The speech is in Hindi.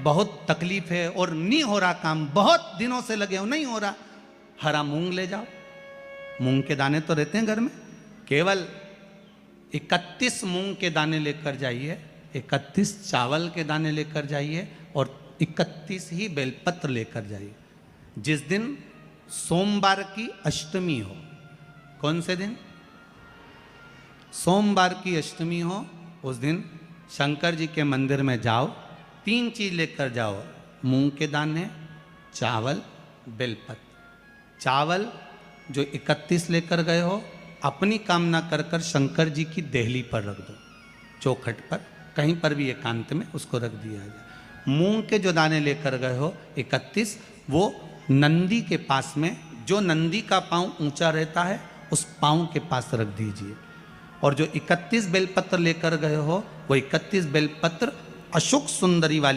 बहुत तकलीफ है और नहीं हो रहा काम, बहुत दिनों से लगे हो नहीं हो रहा, हरा मूंग ले जाओ। मूंग के दाने तो रहते हैं घर में, केवल 31 मूंग के दाने लेकर जाइए, 31 चावल के दाने लेकर जाइए और 31 ही बेलपत्र लेकर जाइए। जिस दिन सोमवार की अष्टमी हो, कौन से दिन? सोमवार की अष्टमी हो, उस दिन शंकर जी के मंदिर में जाओ, 3 चीज लेकर जाओ, मूंग के दाने, चावल, बेलपत्र। चावल जो 31 लेकर गए हो, अपनी कामना कर कर शंकर जी की देहली पर रख दो, चौखट पर, कहीं पर भी एकांत में उसको रख दिया जाए। मूंग के जो दाने लेकर गए हो 31, वो नंदी के पास में, जो नंदी का पांव ऊंचा रहता है उस पांव के पास रख दीजिए। और जो 31 बेलपत्र लेकर गए हो, वो 31 बेलपत्र अशोक सुंदरी वाली